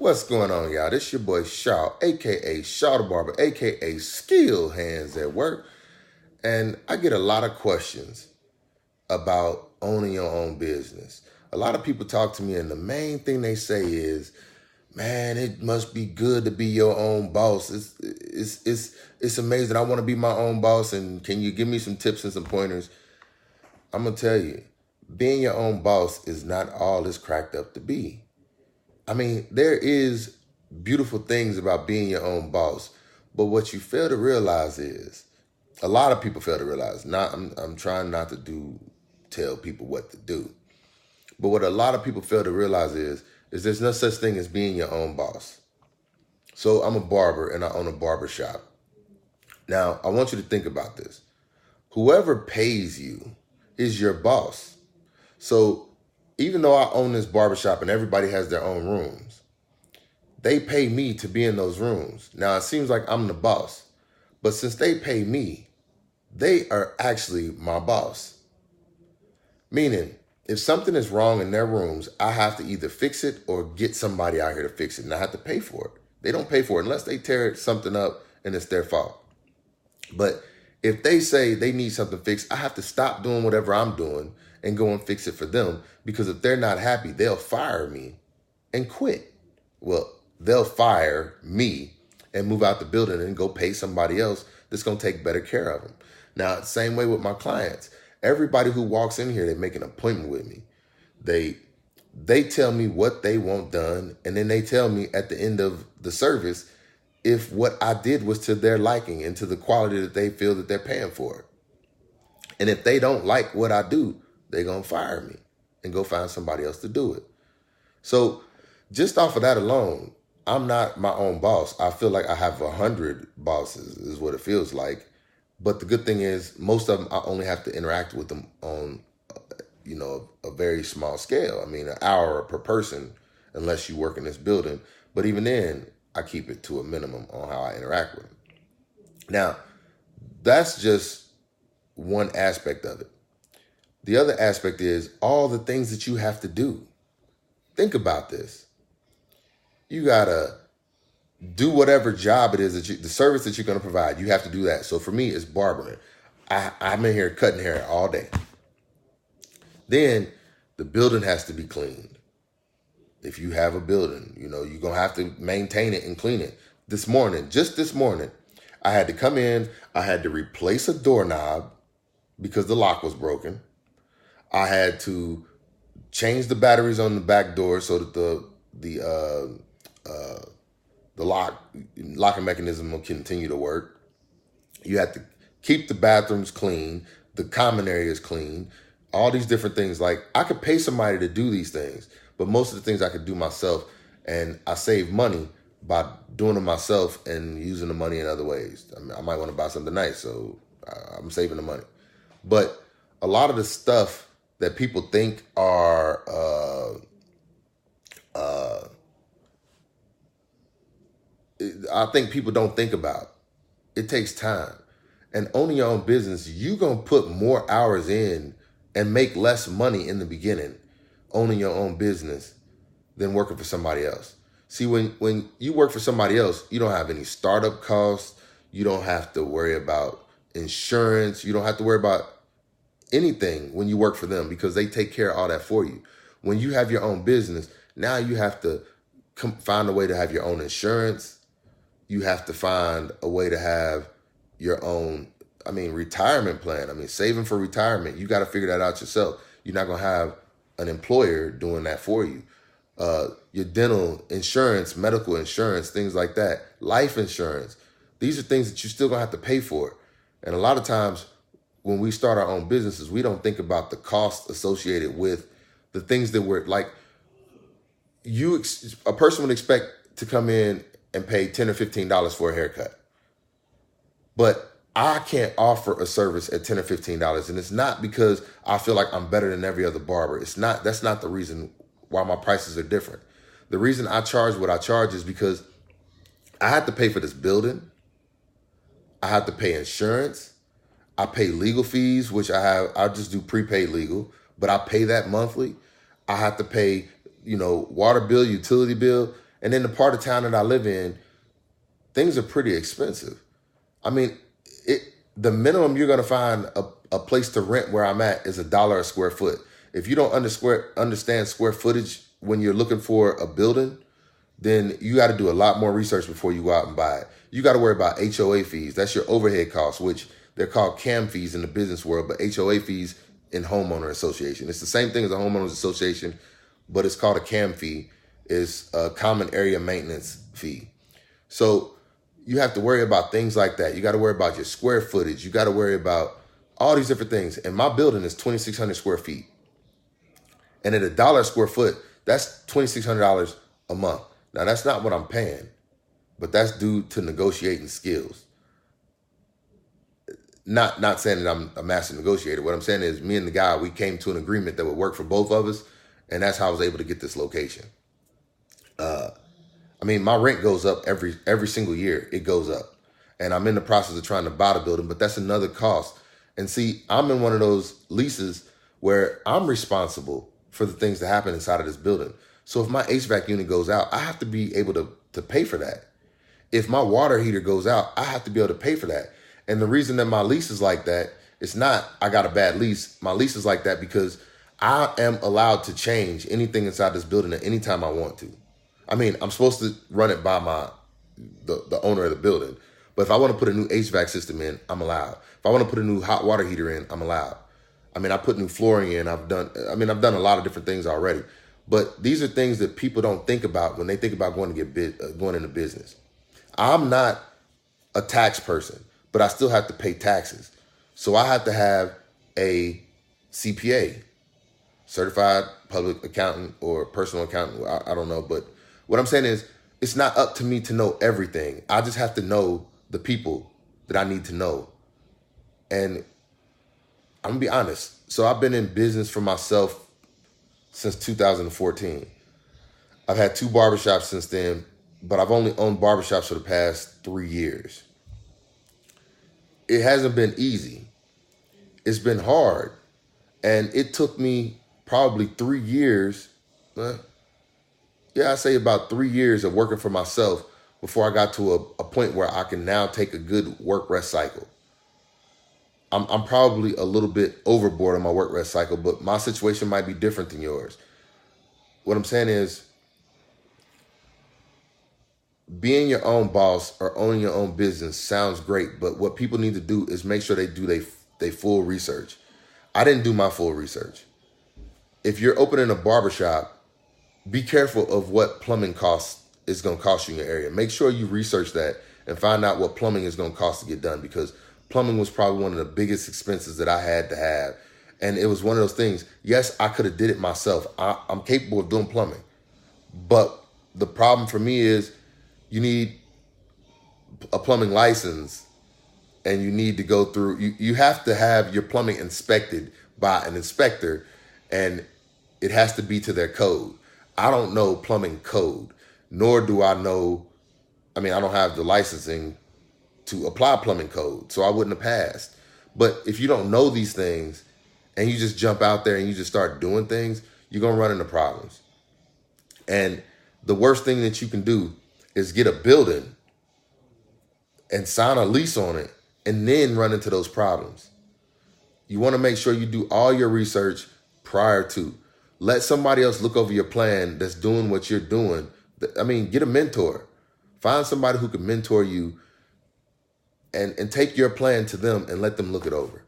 What's going on, y'all? This your boy Shaw, aka Shaw the Barber, aka Skill Hands at Work. And I get a lot of questions about owning your own business. A lot of people talk to me, and the main thing they say is, man, it must be good to be your own boss. It's amazing. I want to be my own boss, and can you give me some tips and some pointers? I'm gonna tell you, being your own boss is not all it's cracked up to be. I mean, there is beautiful things about being your own boss, but what you fail to realize is, a lot of people fail to realize. I'm trying not to tell people what to do, but what a lot of people fail to realize is there's no such thing as being your own boss. So I'm a barber and I own a barber shop. Now I want you to think about this. Whoever pays you is your boss. So even though I own this barbershop and everybody has their own rooms, they pay me to be in those rooms. Now, it seems like I'm the boss, but since they pay me, they are actually my boss. Meaning, if something is wrong in their rooms, I have to either fix it or get somebody out here to fix it, and I have to pay for it. They don't pay for it unless they tear something up and it's their fault. But if they say they need something fixed, I have to stop doing whatever I'm doing and go and fix it for them, because if they're not happy, they'll fire me and quit. Well, they'll fire me and move out the building and go pay somebody else that's going to take better care of them. Now, same way with my clients. Everybody who walks in here, they make an appointment with me. They tell me what they want done, and then they tell me at the end of the service if what I did was to their liking and to the quality that they feel that they're paying for it. And if they don't like what I do, they're going to fire me and go find somebody else to do it. So just off of that alone, I'm not my own boss. I feel like I have 100 bosses is what it feels like. But the good thing is most of them, I only have to interact with them on, a very small scale. I mean, an hour per person, unless you work in this building. But even then, I keep it to a minimum on how I interact with them. Now, that's just one aspect of it. The other aspect is all the things that you have to do. Think about this. You got to do whatever job it is the service that you're going to provide. You have to do that. So for me, it's barbering. I'm in here cutting hair all day. Then the building has to be cleaned. If you have a building, you're going to have to maintain it and clean it. Just this morning, I had to come in. I had to replace a doorknob because the lock was broken. I had to change the batteries on the back door so that the locking mechanism will continue to work. You have to keep the bathrooms clean, the common areas clean, all these different things. Like, I could pay somebody to do these things, but most of the things I could do myself, and I save money by doing them myself and using the money in other ways. I mean, I might want to buy something nice, so I'm saving the money. But a lot of the stuff that people think are I think people don't think about. It takes time. And owning your own business, you're going to put more hours in and make less money in the beginning owning your own business than working for somebody else. See, when you work for somebody else, you don't have any startup costs. You don't have to worry about insurance. You don't have to worry about anything when you work for them because they take care of all that for you. When you have your own business, now you have to find a way to have your own insurance. You have to find a way to have your own, retirement plan. Saving for retirement, you got to figure that out yourself. You're not going to have an employer doing that for you. Your dental insurance, medical insurance, things like that, life insurance. These are things that you're still going to have to pay for. And a lot of times when we start our own businesses, we don't think about the cost associated with the things that we're like. A person would expect to come in and pay $10 or $15 for a haircut. But I can't offer a service at $10 or $15. And it's not because I feel like I'm better than every other barber. That's not the reason why my prices are different. The reason I charge what I charge is because I have to pay for this building. I have to pay insurance. I pay legal fees, which I just do prepaid legal, but I pay that monthly. I have to pay, water bill, utility bill. And in the part of town that I live in, things are pretty expensive. I mean, the minimum you're going to find a place to rent where I'm at is $1 a square foot. If you don't understand square footage when you're looking for a building, then you got to do a lot more research before you go out and buy it. You got to worry about HOA fees. That's your overhead costs, which they're called CAM fees in the business world, but HOA fees in homeowner association. It's the same thing as a homeowners association, but it's called a CAM fee. It's a common area maintenance fee. So you have to worry about things like that. You got to worry about your square footage. You got to worry about all these different things. And my building is 2,600 square feet. And at $1 a square foot, that's $2,600 a month. Now, that's not what I'm paying, but that's due to negotiating skills. Not saying that I'm a master negotiator. What I'm saying is me and the guy, we came to an agreement that would work for both of us, and that's how I was able to get this location. I mean, my rent goes up every single year. It goes up. And I'm in the process of trying to buy the building, but that's another cost. And see, I'm in one of those leases where I'm responsible for the things that happen inside of this building. So if my HVAC unit goes out, I have to be able to pay for that. If my water heater goes out, I have to be able to pay for that. And the reason that my lease is like that, it's not I got a bad lease. My lease is like that because I am allowed to change anything inside this building at any time I want to. I mean, I'm supposed to run it by the owner of the building. But if I want to put a new HVAC system in, I'm allowed. If I want to put a new hot water heater in, I'm allowed. I mean, I put new flooring in. I've done a lot of different things already. But these are things that people don't think about when they think about going into business. I'm not a tax person, but I still have to pay taxes. So I have to have a CPA, certified public accountant or personal accountant. I don't know. But what I'm saying is it's not up to me to know everything. I just have to know the people that I need to know. And I'm going to be honest. So I've been in business for myself since 2014. I've had 2 barbershops since then, but I've only owned barbershops for the past 3 years. It hasn't been easy. It's been hard. And it took me probably 3 years. I say about 3 years of working for myself before I got to a point where I can now take a good work rest cycle. I'm probably a little bit overboard on my work rest cycle, but my situation might be different than yours. What I'm saying is being your own boss or owning your own business sounds great, but what people need to do is make sure they do their full research. I didn't do my full research. If you're opening a barbershop, be careful of what plumbing costs is going to cost you in your area. Make sure you research that and find out what plumbing is going to cost to get done, because plumbing was probably one of the biggest expenses that I had to have. And it was one of those things. Yes, I could have did it myself. I'm capable of doing plumbing. But the problem for me is you need a plumbing license and you need to go through, you have to have your plumbing inspected by an inspector, and it has to be to their code. I don't know plumbing code, nor do I know, I don't have the licensing to apply plumbing code, so I wouldn't have passed. But if you don't know these things and you just jump out there and you just start doing things, you're going to run into problems. And the worst thing that you can do is get a building and sign a lease on it and then run into those problems. You want to make sure you do all your research prior to. Let somebody else look over your plan that's doing what you're doing. Get a mentor. Find somebody who can mentor you and take your plan to them and let them look it over.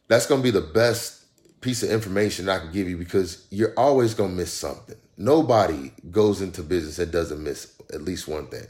That's going to be the best piece of information I can give you, because you're always going to miss something. Nobody goes into business that doesn't miss at least one thing.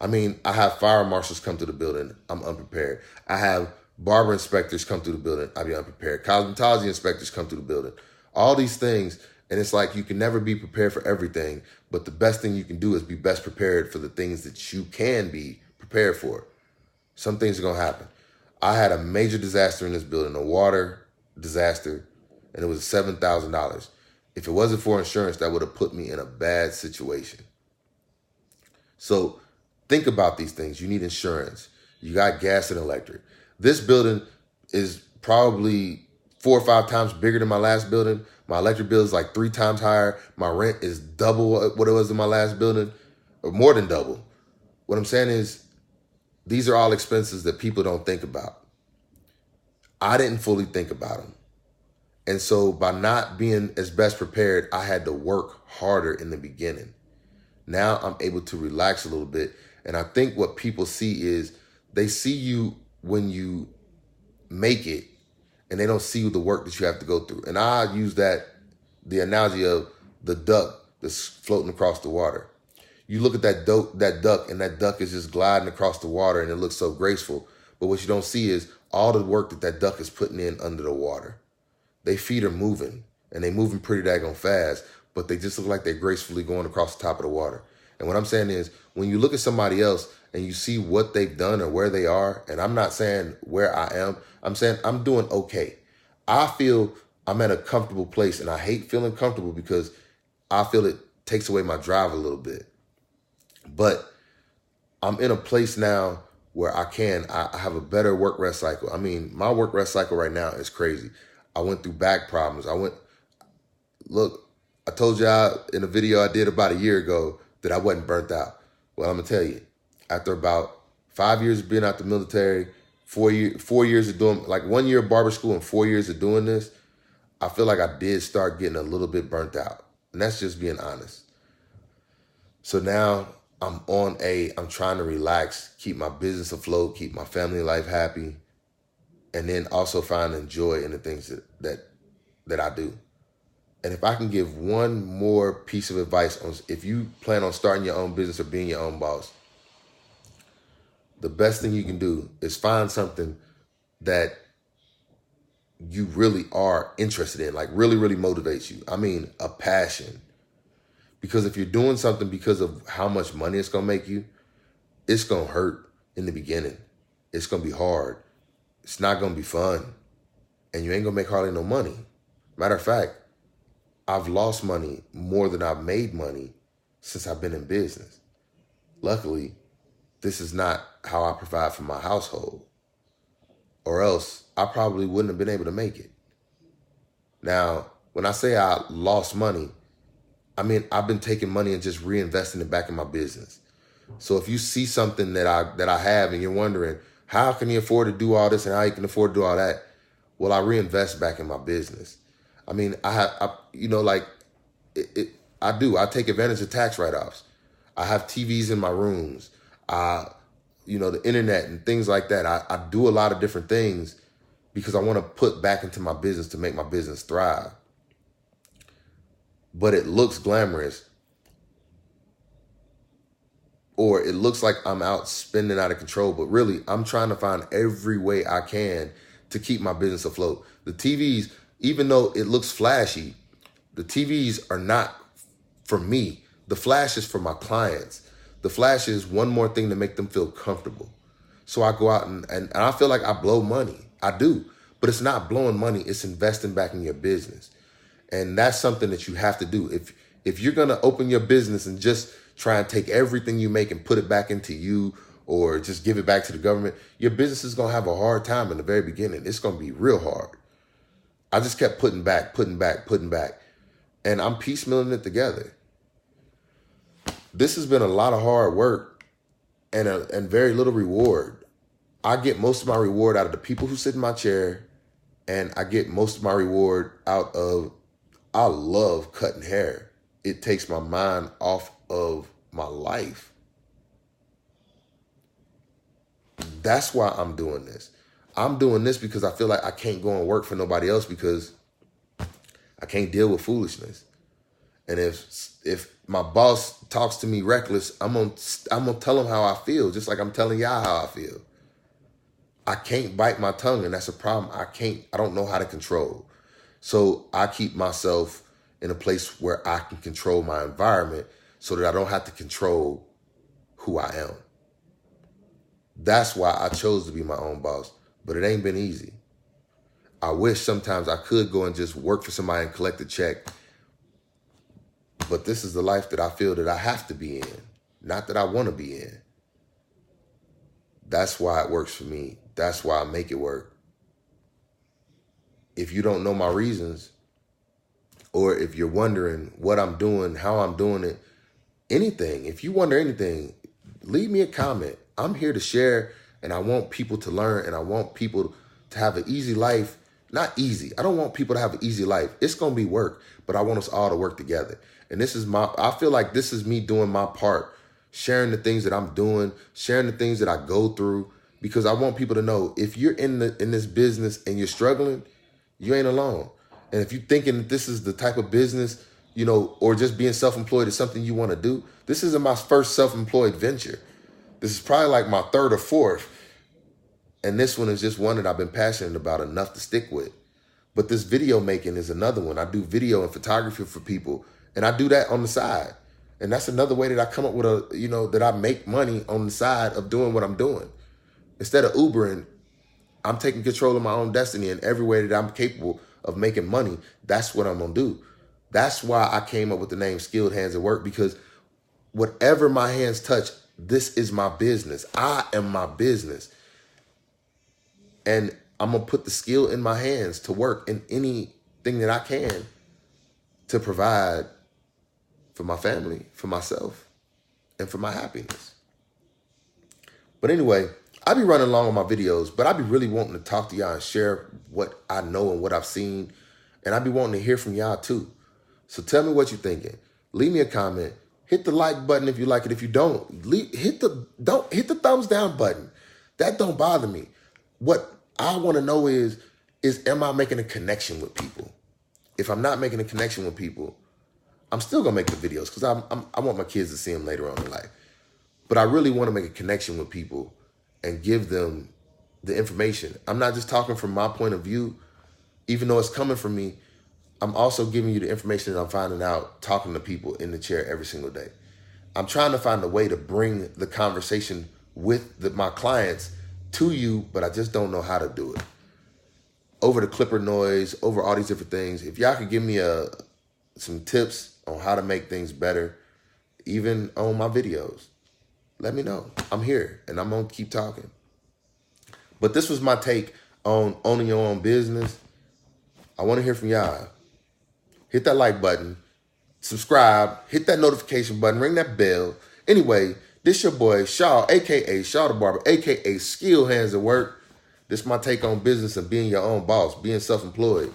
I have fire marshals come to the building. I'm unprepared. I have barber inspectors come through the building. I'll be unprepared. Cosmetology inspectors come through the building. All these things. And it's like you can never be prepared for everything. But the best thing you can do is be best prepared for the things that you can be prepared for. Some things are going to happen. I had a major disaster in this building, a water disaster, and it was $7,000. If it wasn't for insurance, that would have put me in a bad situation. So think about these things. You need insurance. You got gas and electric. This building is probably 4 or 5 times bigger than my last building. My electric bill is like 3 times higher. My rent is double what it was in my last building, or more than double. What I'm saying is, these are all expenses that people don't think about. I didn't fully think about them. And so by not being as best prepared, I had to work harder in the beginning. Now I'm able to relax a little bit. And I think what people see is they see you when you make it, and they don't see the work that you have to go through. And I use the analogy of the duck that's floating across the water. You look at that duck, and that duck is just gliding across the water, and it looks so graceful. But what you don't see is all the work that duck is putting in under the water. They feet are moving, and they moving pretty daggone fast, but they just look like they're gracefully going across the top of the water. And what I'm saying is, when you look at somebody else and you see what they've done or where they are, and I'm not saying where I am, I'm saying I'm doing okay. I feel I'm at a comfortable place, and I hate feeling comfortable because I feel it takes away my drive a little bit. But I'm in a place now where I have a better work-rest cycle. I mean, my work-rest cycle right now is crazy. I went through back problems. Look, I told y'all in a video I did about a year ago that I wasn't burnt out. Well, I'm going to tell you, after about 5 years of being out the military, 4 years of doing, like 1 year of barber school and 4 years of doing this, I feel like I did start getting a little bit burnt out. And that's just being honest. So now I'm trying to relax, keep my business afloat, keep my family life happy, and then also find joy in the things that I do. And if I can give one more piece of advice on if you plan on starting your own business or being your own boss, the best thing you can do is find something that you really are interested in, like really, really motivates you. I mean, a passion. Because if you're doing something because of how much money it's going to make you, it's going to hurt in the beginning. It's going to be hard. It's not going to be fun. And you ain't going to make hardly no money. Matter of fact, I've lost money more than I've made money since I've been in business. Luckily, this is not how I provide for my household, or else I probably wouldn't have been able to make it. Now, when I say I lost money, I mean, I've been taking money and just reinvesting it back in my business. So if you see something that I have and you're wondering, how can you afford to do all this and how you can afford to do all that? Well, I reinvest back in my business. I mean, I do. I take advantage of tax write-offs. I have TVs in my rooms. The internet and things like that. I do a lot of different things because I want to put back into my business to make my business thrive. But it looks glamorous, or it looks like I'm out spending out of control. But really, I'm trying to find every way I can to keep my business afloat. The TVs, even though it looks flashy, the TVs are not for me. The flash is for my clients. The flash is one more thing to make them feel comfortable. So I go out and I feel like I blow money. I do. But it's not blowing money. It's investing back in your business. And that's something that you have to do. If you're going to open your business and just try and take everything you make and put it back into you, or just give it back to the government, your business is going to have a hard time in the very beginning. It's going to be real hard. I just kept putting back. And I'm piecemealing it together. This has been a lot of hard work and very little reward. I get most of my reward out of the people who sit in my chair, and I get most of my reward out of, I love cutting hair. It takes my mind off of my life. That's why I'm doing this. I'm doing this because I feel like I can't go and work for nobody else because I can't deal with foolishness. And if my boss talks to me reckless, I'm gonna tell him how I feel, just like I'm telling y'all how I feel. I can't bite my tongue, and that's a problem. I don't know how to control. So I keep myself in a place where I can control my environment so that I don't have to control who I am. That's why I chose to be my own boss, but it ain't been easy. I wish sometimes I could go and just work for somebody and collect a check, but this is the life that I feel that I have to be in, not that I want to be in. That's why it works for me. That's why I make it work. If you don't know my reasons, or if you're wondering what I'm doing, how I'm doing it, anything, if you wonder anything, leave me a comment. I'm here to share, and I want people to learn, and I want people to have an easy life. Not easy. I don't want people to have an easy life. It's going to be work, but I want us all to work together. And I feel like this is me doing my part, sharing the things that I'm doing, sharing the things that I go through, because I want people to know if you're in this business and you're struggling, you ain't alone. And if you're thinking that this is the type of business, or just being self-employed is something you want to do, this isn't my first self-employed venture. This is probably like my third or fourth. And this one is just one that I've been passionate about enough to stick with. But this video making is another one. I do video and photography for people, and I do that on the side. And that's another way that I come up with that I make money on the side of doing what I'm doing. Instead of Ubering, I'm taking control of my own destiny, and every way that I'm capable of making money, that's what I'm going to do. That's why I came up with the name Skilled Hands at Work, because whatever my hands touch, this is my business. I am my business. And I'm going to put the skill in my hands to work in anything that I can to provide for my family, for myself, and for my happiness. But anyway, I be running long on my videos, but I be really wanting to talk to y'all and share what I know and what I've seen. And I be wanting to hear from y'all too. So tell me what you're thinking. Leave me a comment. Hit the like button if you like it. If you don't, hit the thumbs down button. That don't bother me. What I want to know is am I making a connection with people? If I'm not making a connection with people, I'm still going to make the videos because I want my kids to see them later on in life. But I really want to make a connection with people and give them the information. I'm not just talking from my point of view, even though it's coming from me. I'm also giving you the information that I'm finding out, talking to people in the chair every single day. I'm trying to find a way to bring the conversation with my clients to you, but I just don't know how to do it. Over the Clipper noise, over all these different things. If y'all could give me some tips on how to make things better, even on my videos, let me know. I'm here, and I'm going to keep talking. But this was my take on owning your own business. I want to hear from y'all. Hit that like button, subscribe, hit that notification button, ring that bell. Anyway, this your boy, Shaw, a.k.a. Shaw the Barber, a.k.a. Skilled Hands at Work. This is my take on business and being your own boss, being self-employed.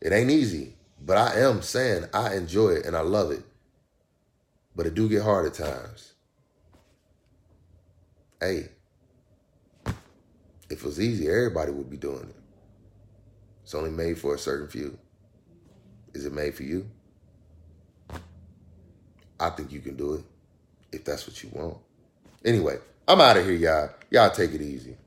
It ain't easy, but I am saying I enjoy it and I love it. But it do get hard at times. Hey, if it was easy, everybody would be doing it. It's only made for a certain few. Is it made for you? I think you can do it if that's what you want. Anyway, I'm out of here, y'all. Y'all take it easy.